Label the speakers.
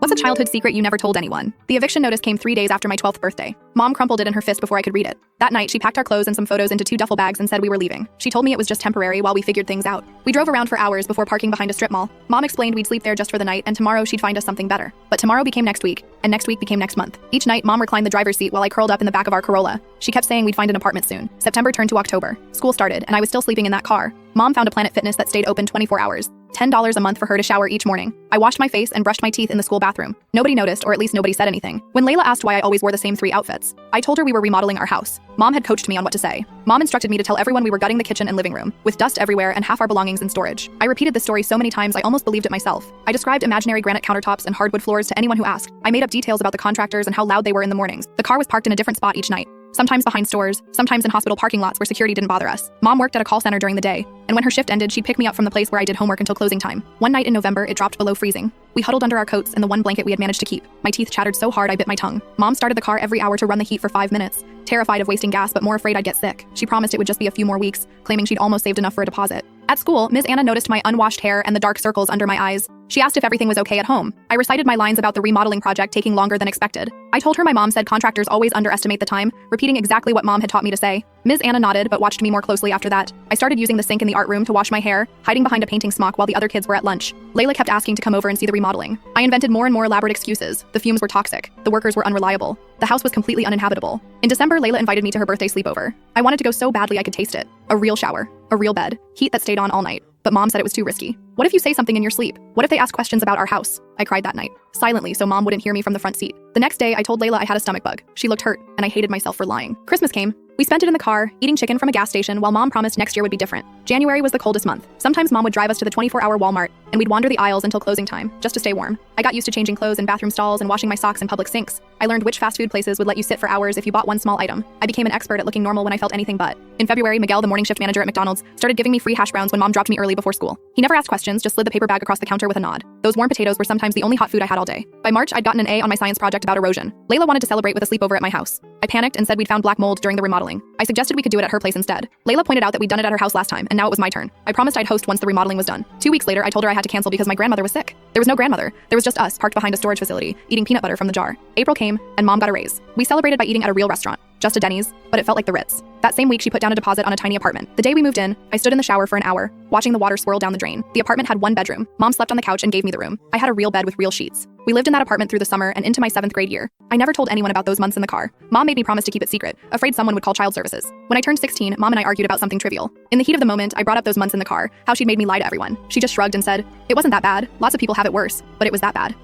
Speaker 1: What's a childhood secret you never told anyone? The eviction notice came 3 days after my 12th birthday. Mom crumpled it in her fist before I could read it. That night, she packed our clothes and some photos into 2 duffel bags and said we were leaving. She told me it was just temporary while we figured things out. We drove around for hours before parking behind a strip mall. Mom explained we'd sleep there just for the night and tomorrow she'd find us something better. But tomorrow became next week, and next week became next month. Each night, Mom reclined the driver's seat while I curled up in the back of our Corolla. She kept saying we'd find an apartment soon. September turned to October. School started, and I was still sleeping in that car. Mom found a Planet Fitness that stayed open 24 hours. $10 a month for her to shower each morning. I washed my face and brushed my teeth in the school bathroom. Nobody noticed, or at least nobody said anything. When Layla asked why I always wore the same 3 outfits, I told her we were remodeling our house. Mom had coached me on what to say. Mom instructed me to tell everyone we were gutting the kitchen and living room, with dust everywhere and half our belongings in storage. I repeated this story so many times I almost believed it myself. I described imaginary granite countertops and hardwood floors to anyone who asked. I made up details about the contractors and how loud they were in the mornings. The car was parked in a different spot each night. Sometimes behind stores, sometimes in hospital parking lots where security didn't bother us. Mom worked at a call center during the day, and when her shift ended, she'd pick me up from the place where I did homework until closing time. One night in November, it dropped below freezing. We huddled under our coats and the one blanket we had managed to keep. My teeth chattered so hard I bit my tongue. Mom started the car every hour to run the heat for 5 minutes, terrified of wasting gas but more afraid I'd get sick. She promised it would just be a few more weeks, claiming she'd almost saved enough for a deposit. At school, Ms. Anna noticed my unwashed hair and the dark circles under my eyes. She asked if everything was okay at home. I recited my lines about the remodeling project taking longer than expected. I told her my mom said contractors always underestimate the time, repeating exactly what Mom had taught me to say. Ms. Anna nodded but watched me more closely after that. I started using the sink in the art room to wash my hair, hiding behind a painting smock while the other kids were at lunch. Layla kept asking to come over and see the remodeling. I invented more and more elaborate excuses. The fumes were toxic. The workers were unreliable. The house was completely uninhabitable. In December, Layla invited me to her birthday sleepover. I wanted to go so badly I could taste it. A real shower. A real bed. Heat that stayed on all night. But Mom said it was too risky. What if you say something in your sleep? What if they ask questions about our house? I cried that night, silently so Mom wouldn't hear me from the front seat. The next day, I told Layla I had a stomach bug. She looked hurt, and I hated myself for lying. Christmas came. We spent it in the car, eating chicken from a gas station while Mom promised next year would be different. January was the coldest month. Sometimes Mom would drive us to the 24-hour Walmart, and we'd wander the aisles until closing time, just to stay warm. I got used to changing clothes in bathroom stalls and washing my socks in public sinks. I learned which fast food places would let you sit for hours if you bought one small item. I became an expert at looking normal when I felt anything but. In February, Miguel, the morning shift manager at McDonald's, started giving me free hash browns when Mom dropped me early before school. He never asked questions, just slid the paper bag across the counter with a nod. Those warm potatoes were sometimes the only hot food I had all day. By March, I'd gotten an A on my science project about erosion. Layla wanted to celebrate with a sleepover at my house. I panicked and said we'd found black mold during the remodeling. I suggested we could do it at her place instead. Layla pointed out that we'd done it at her house last time, and now it was my turn. I promised I'd host once the remodeling was done. 2 weeks later, I told her I had to cancel because my grandmother was sick. There was no grandmother. There was just us, parked behind a storage facility, eating peanut butter from the jar. April came, and Mom got a raise. We celebrated by eating at a real restaurant. Just a Denny's, but it felt like the Ritz. That same week, she put down a deposit on a tiny apartment. The day we moved in, I stood in the shower for an hour, watching the water swirl down the drain. The apartment had 1 bedroom. Mom slept on the couch and gave me the room. I had a real bed with real sheets. We lived in that apartment through the summer and into my 7th grade year. I never told anyone about those months in the car. Mom made me promise to keep it secret, afraid someone would call child services. When I turned 16, Mom and I argued about something trivial. In the heat of the moment, I brought up those months in the car, how she'd made me lie to everyone. She just shrugged and said, "It wasn't that bad. Lots of people have it worse, but it was that bad."